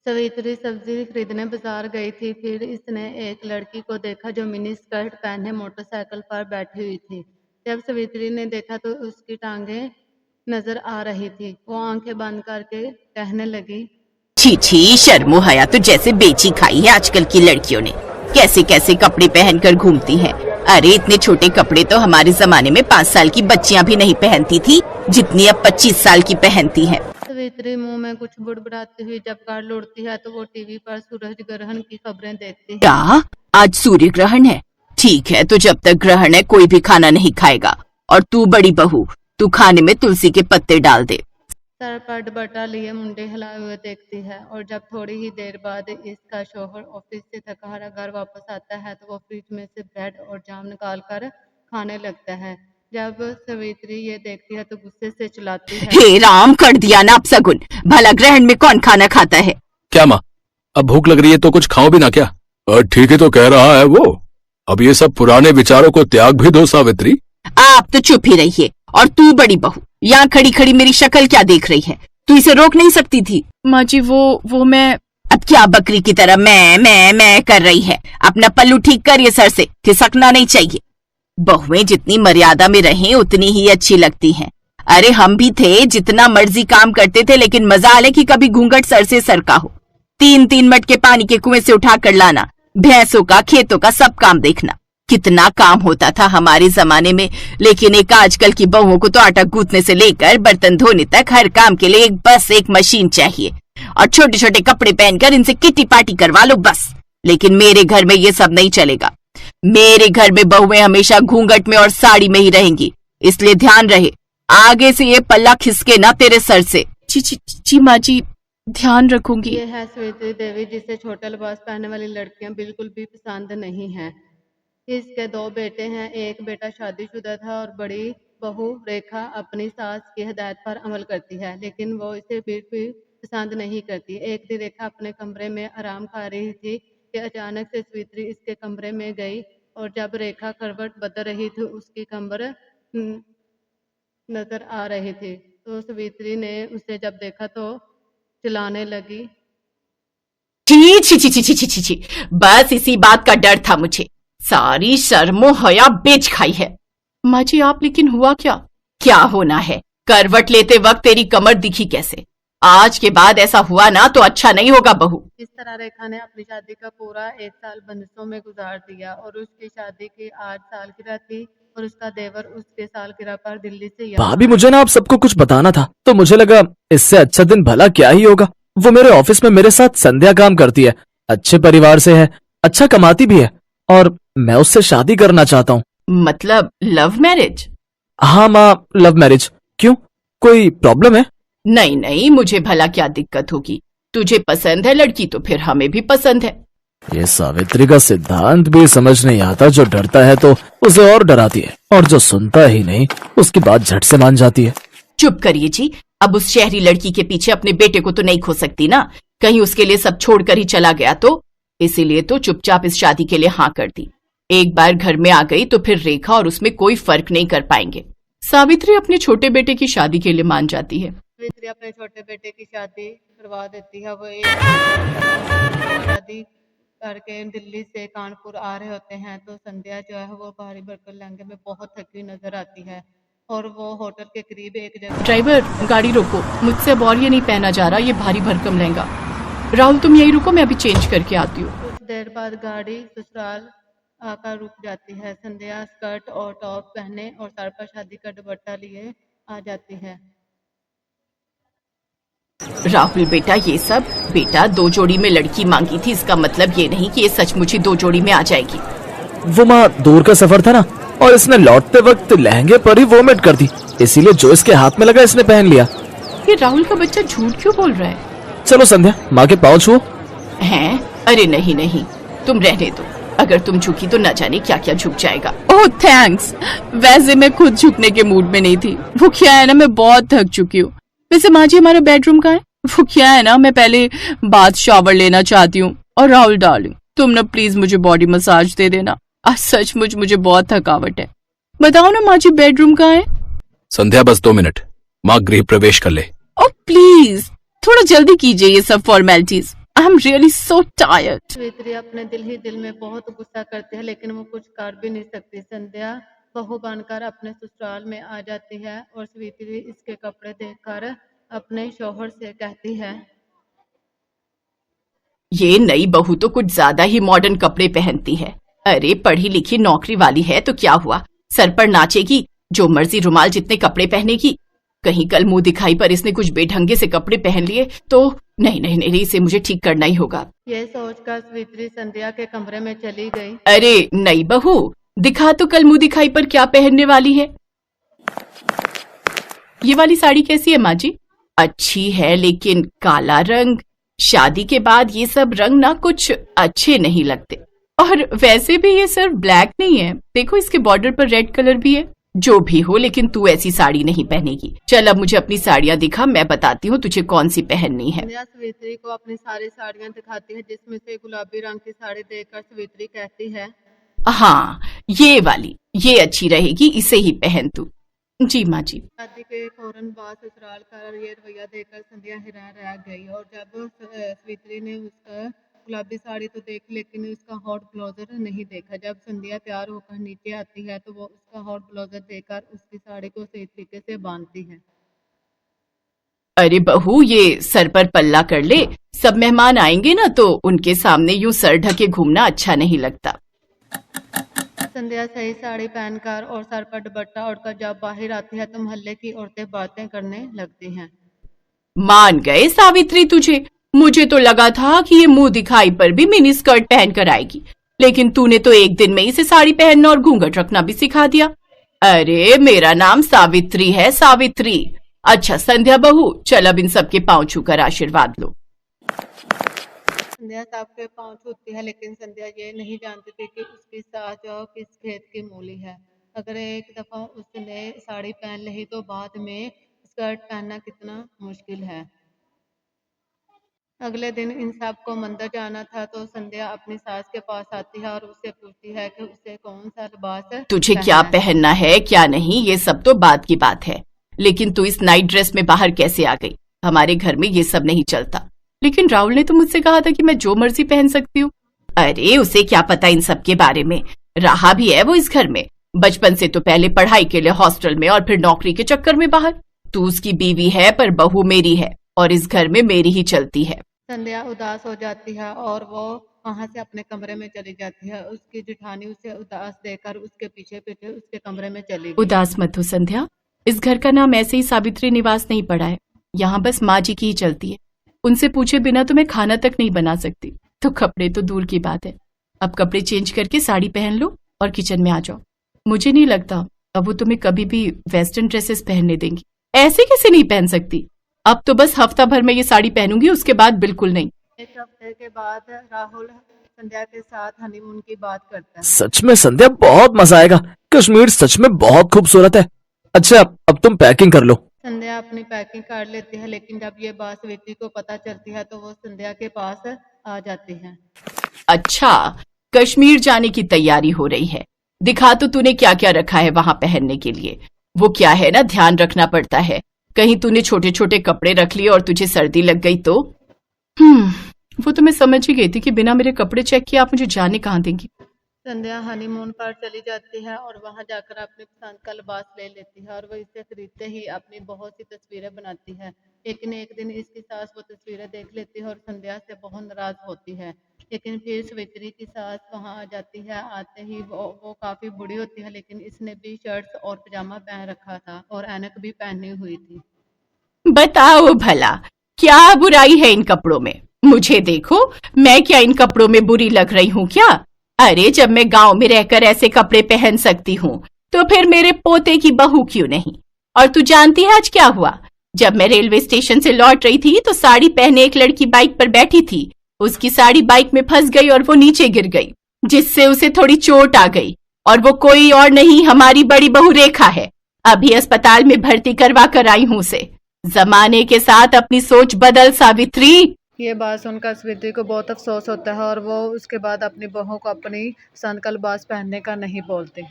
सवित्री सब्जी खरीदने बाजार गई थी। फिर इसने एक लड़की को देखा जो मिनी स्कर्ट पहने मोटरसाइकिल पर बैठी हुई थी। जब सवित्री ने देखा तो उसकी टांगें नजर आ रही थी। वो आंखें बंद करके कहने लगी, छी छी, शर्मो हया तो जैसे बेची खाई है आजकल की लड़कियों ने। कैसे कैसे कपड़े पहनकर घूमती हैं। अरे इतने छोटे कपड़े तो हमारे जमाने में 5 साल की बच्चियां भी नहीं पहनती थी, जितनी अब 25 साल की पहनती हैं। सवित्री मुंह में कुछ बुड़बुड़ाती हुई जब कार लौटती है तो वो टीवी पर सूरज ग्रहण की खबरें देखती है। क्या आज सूर्य ग्रहण है? ठीक है, तो जब तक ग्रहण है कोई भी खाना नहीं खाएगा। और तू बड़ी बहू, तू खाने में तुलसी के पत्ते डाल दे। सर पर दुपट्टा लिए मुंडे हिलाए हुए देखती है और जब थोड़ी ही देर बाद इसका शौहर ऑफिस से थका हारा घर वापस आता है तो वो फ्रिज में से ब्रेड और जाम निकाल कर खाने लगता है। जब सवित्री ये देखती है तो गुस्से से चिल्लाती है, हे राम, कर दिया ना अपशगुन। भला ग्रहण में कौन खाना खाता है? क्या माँ, अब भूख लग रही है तो कुछ खाओ भी ना क्या? ठीक है तो कह रहा है वो। अब ये सब पुराने विचारों को त्याग भी दो सावित्री। आप तो चुप ही रहिए। और तू बड़ी बहू, यहाँ खड़ी खड़ी मेरी शक्ल क्या देख रही है? तू इसे रोक नहीं सकती थी? माँ जी वो मैं। अब क्या बकरी की तरह मैं कर रही है? अपना पल्लू ठीक कर, ये सर से खिसकना नहीं चाहिए। बहुएं जितनी मर्यादा में रहें उतनी ही अच्छी लगती हैं। अरे हम भी थे, जितना मर्जी काम करते थे, लेकिन मजाल है कि कभी घूंघट सर से सरका हो। 3-3 मटके पानी के कुएं से उठा कर लाना, भैंसों का खेतों का सब काम देखना, कितना काम होता था हमारे जमाने में। लेकिन एक आजकल की बहुओं को तो आटा गूंथने से लेकर बर्तन धोने तक हर काम के लिए बस एक मशीन चाहिए। और छोटे छोटे कपड़े पहनकर इनसे किट्टी पार्टी करवा लो बस। लेकिन मेरे घर में ये सब नहीं चलेगा। मेरे घर में बहुएं हमेशा घूंघट में और साड़ी में ही रहेंगी। इसलिए ध्यान रहे, आगे से ये पल्ला खिसके ना तेरे सर से। जी माँ जी, ध्यान रखूंगी। ये है सवित्री देवी, जिसे छोटा लिबास पहनने वाली लड़कियां बिल्कुल भी पसंद नहीं है। इसके 2 बेटे हैं। एक बेटा शादीशुदा था और बड़ी बहू रेखा अपनी सास की हिदायत पर अमल करती है, लेकिन वो इसे बिल्कुल भी पसंद नहीं करती। एक दिन रेखा अपने कमरे में आराम खा रही थी कि अचानक से सवित्री इसके कमरे में गई और जब रेखा करवट बदल रही थी उसकी कमर नजर आ रही थी। तो सवित्री ने उसे जब देखा तो चिल्लाने लगी, छी छी छी छी छी छी छी, बस इसी बात का डर था मुझे। सारी शर्मो हया बेच खाई है। माँ जी आप, लेकिन हुआ क्या? क्या होना है? करवट लेते वक्त तेरी कमर दिखी कैसे? आज के बाद ऐसा हुआ ना तो अच्छा नहीं होगा बहू। इस तरह रेखा ने अपनी शादी का पूरा 1 साल बंदिशों में गुजार दिया और उसकी शादी की 8 सालगिरह थी और उसका देवर उसके सालगिरह पर दिल्ली से भाभी, मुझे ना आप सबको कुछ बताना था, तो मुझे लगा इससे अच्छा दिन भला क्या ही होगा। वो मेरे ऑफिस में मेरे साथ संध्या काम करती है, अच्छे परिवार से है, अच्छा कमाती भी है और मैं उससे शादी करना चाहता हूँ। मतलब लव मैरिज? हाँ माँ, लव मैरिज। क्यों, कोई प्रॉब्लम है? नहीं नहीं, मुझे भला क्या दिक्कत होगी। तुझे पसंद है लड़की तो फिर हमें भी पसंद है। ये सावित्री का सिद्धांत भी समझ नहीं आता। जो डरता है तो उसे और डराती है, और जो सुनता ही नहीं उसकी बात झट से मान जाती है। चुप करिए जी। अब उस शहरी लड़की के पीछे अपने बेटे को तो नहीं खो सकती ना, कहीं उसके लिए सब छोड़कर ही चला गया तो। इसीलिए तो चुपचाप इस शादी के लिए हाँ कर दी। एक बार घर में आ गई तो फिर रेखा और उसमें कोई फर्क नहीं कर पाएंगे। सावित्री अपने छोटे बेटे की शादी के लिए मान जाती है। सवित्री अपने छोटे बेटे की शादी करवा देती है। वो एक शादी करके दिल्ली से कानपुर आ रहे होते हैं तो संध्या जो है वो भारी भरकम लहंगे में बहुत थकी नजर आती है और वो होटल के करीब एक जगह। ड्राइवर, गाड़ी रोको, मुझसे अब और ये नहीं पहना जा रहा ये भारी भरकम लहंगा। राहुल तुम यही रुको, मैं अभी चेंज करके आती हूँ। कुछ देर बाद गाड़ी ससुराल आकर रुक जाती है। संध्या स्कर्ट और टॉप पहने और सर पर शादी का दुपट्टा लिए आ जाती है। राहुल बेटा, ये सब बेटा 2 जोड़ी में लड़की मांगी थी, इसका मतलब ये नहीं कि ये सचमुच ही 2 जोड़ी में आ जाएगी। वो माँ, दूर का सफर था ना, और इसने लौटते वक्त लहंगे पर ही वोमिट कर दी, इसीलिए जो इसके हाथ में लगा इसने पहन लिया। ये राहुल का बच्चा झूठ क्यों बोल रहा है? चलो संध्या, माँ के पाँव छुओ। हैं? अरे नहीं नहीं, तुम रहने दो। अगर तुम झुकी तो न जाने क्या क्या झुक जाएगा। ओह थैंक्स, वैसे मैं खुद झुकने के मूड में नहीं थी। वो क्या है ना, मैं बहुत थक चुकी हूँ। वैसे माँ जी हमारा बेडरूम कहाँ है? वो क्या है ना, मैं पहले बाथ शावर लेना चाहती हूँ। और राहुल डार्लिंग, तुम ना प्लीज मुझे बॉडी मसाज दे देना। आज सचमुच मुझे बहुत थकावट है। बताओ ना माँ जी, बेडरूम कहाँ है? संध्या बस 2 मिनट, माँ गृह प्रवेश कर ले। ओ प्लीज थोड़ा जल्दी कीजिए ये सब formalities. I'm really so tired. Savitri अपने दिल ही दिल में बहुत गुस्सा करती है, लेकिन वो कुछ कर भी नहीं सकती। संध्या बहू बनकर अपने ससुराल में आ जाती है और सावित्री इसके कपड़े देखकर अपने शौहर से कहती है, ये नई बहू तो कुछ ज्यादा ही मॉडर्न कपड़े पहनती है। अरे पढ़ी लिखी नौकरी वाली है तो क्या हुआ, सर पर नाचेगी, जो मर्जी रुमाल जितने कपड़े पहनेगी। कहीं कल मुंह दिखाई पर इसने कुछ बेढंगे से कपड़े पहन लिए तो नहीं नहीं नहीं, इसे मुझे ठीक करना ही होगा। ये सोचकर सावित्री संध्या के कमरे में चली गई। अरे नई बहू, दिखा तो कल मुंह दिखाई पर क्या पहनने वाली है। ये वाली साड़ी कैसी है माँ जी? अच्छी है लेकिन काला रंग, शादी के बाद ये सब रंग ना कुछ अच्छे नहीं लगते। और वैसे भी ये सिर्फ ब्लैक नहीं है, देखो इसके बॉर्डर पर रेड कलर भी है। जो भी हो, लेकिन तू ऐसी साड़ी नहीं पहनेगी। चल अब मुझे अपनी साड़ियाँ दिखा, मैं बताती हूँ तुझे कौन सी पहननी है। संध्या सावित्री को अपनी सारी साड़ियां दिखाती है, जिसमें से गुलाबी रंग की साड़ी देखकर सावित्री कहती है, हाँ ये वाली, ये अच्छी रहेगी, इसे ही पहन तू। जी माँ जी। शादी के फौरन बाद ससुराल का ये रवैया देखकर संध्या हैरान रह गई। और जब सावित्री ने उसका गुलाबी साड़ी तो देखी, लेकिन उसका हॉट ब्लाउजर नहीं देखा। जब संध्या तैयार होकर नीचे आती है तो वो उसका हॉट ब्लाउजर देखकर उसकी साड़ी को सही तरीके से बांधती है। अरे बहू, ये सर पर पल्ला कर ले, सब मेहमान आएंगे ना तो उनके सामने यूं सर ढके घूमना अच्छा नहीं लगता। संध्या सही साड़ी पहनकर और सर पर दुपट्टा ओढ़कर जब बाहर आती है तो मोहल्ले की औरतें बातें करने लगती हैं। मान गए सावित्री तुझे, मुझे तो लगा था कि ये मुंह दिखाई पर भी मिनी स्कर्ट पहन कर आएगी, लेकिन तूने तो एक दिन में इसे साड़ी पहनना और घूंघट रखना भी सिखा दिया। अरे मेरा नाम सावित्री है, सावित्री। अच्छा संध्या बहू, चल अब इन सबके पांव छूकर आशीर्वाद लो। संध्या सबके पांव छूती है, लेकिन संध्या ये नहीं जानती थी कि उसकी सास जो किस खेत की मूली है। अगर एक दफा उसने साड़ी पहन ली तो बाद में स्कर्ट पहनना कितना मुश्किल है। अगले दिन इन सब को मंदिर जाना था तो संध्या अपनी सास के पास आती है और उससे पूछती है कि उसे कौन सा लिबास तुझे क्या पहनना है क्या नहीं, ये सब तो बात की बात है, लेकिन तू इस नाइट ड्रेस में बाहर कैसे आ गई? हमारे घर में ये सब नहीं चलता। लेकिन राहुल ने तो मुझसे कहा था कि मैं जो मर्जी पहन सकती हूँ। अरे उसे क्या पता इन सब के बारे में, रहा भी है वो इस घर में, बचपन से तो पहले पढ़ाई के लिए हॉस्टल में और फिर नौकरी के चक्कर में बाहर। तू उसकी बीवी है पर बहू मेरी है और इस घर में मेरी ही चलती है। संध्या उदास हो जाती है और वो वहां से अपने कमरे में चली जाती है। उसकी जेठानी उसे उदास देखकर उसके पीछे पीछे उसके कमरे में चली गई। उदास मत हो संध्या, इस घर का नाम ऐसे ही सावित्री निवास नहीं पड़ा है, यहाँ बस माँ जी की ही चलती है। उनसे पूछे बिना तो मैं खाना तक नहीं बना सकती, तो कपड़े तो दूर की बात है। अब कपड़े चेंज करके साड़ी पहन लो और किचन में आ जाओ। मुझे नहीं लगता अब वो तुम्हें कभी भी वेस्टर्न ड्रेसेस पहनने देंगी। ऐसे कैसे नहीं पहन सकती? अब तो बस हफ्ता भर में ये साड़ी पहनूंगी, उसके बाद बिल्कुल नहीं। एक हफ्ते के बाद राहुल संध्या के साथ हनीमून की बात करता है। सच में संध्या बहुत मजा आएगा, कश्मीर सच में बहुत खूबसूरत है। अच्छा अब तुम पैकिंग कर लो। संध्या अपनी पैकिंग कर लेती है, लेकिन जब ये बात स्वीटी को पता चलती है तो वो संध्या के पास आ जाती है। अच्छा, कश्मीर जाने की तैयारी हो रही है, दिखा तो तूने क्या क्या रखा है वहां पहनने के लिए। वो क्या है ना, ध्यान रखना पड़ता है, कहीं तूने छोटे छोटे कपड़े रख लिए और तुझे सर्दी लग गई तो। वो तो मैं समझ ही गई थी कि बिना मेरे कपड़े चेक किए आप मुझे जाने कहाँ देंगी। संध्या हनीमून पर चली जाती है और वहां जाकर अपनी पसंद का लिबास ले लेती है और वो इसे खरीदते ही अपनी बहुत सी तस्वीरें बनाती है। लेकिन एक दिन इसकी सास वो तस्वीरें देख लेती है और संध्या से बहुत नाराज होती है। लेकिन फिर सावित्री की सास वहां आ जाती है। आते ही वो काफी बुरी होती है, लेकिन इसने भी शर्ट्स और पजामा पहन रखा था और ऐनक भी पहनी हुई थी। बताओ भला क्या बुराई है इन कपड़ों में? मुझे देखो, मैं क्या इन कपड़ों में बुरी लग रही हूँ क्या? अरे जब मैं गांव में रहकर ऐसे कपड़े पहन सकती हूँ तो फिर मेरे पोते की बहू क्यों नहीं? और तू जानती है आज क्या हुआ? जब मैं रेलवे स्टेशन से लौट रही थी तो साड़ी पहने एक लड़की बाइक पर बैठी थी। उसकी साड़ी बाइक में फंस गई और वो नीचे गिर गई, जिससे उसे थोड़ी चोट आ गई। और वो कोई और नहीं, हमारी बड़ी बहू रेखा है। अभी अस्पताल में भर्ती करवा कर आई हूँ उसे। जमाने के साथ अपनी सोच बदल सावित्री। ये बात सुनकर स्वीटी को बहुत अफसोस होता है और वो उसके बाद अपनी बहू को अपनी पसंद का लिबास पहनने का नहीं बोलती।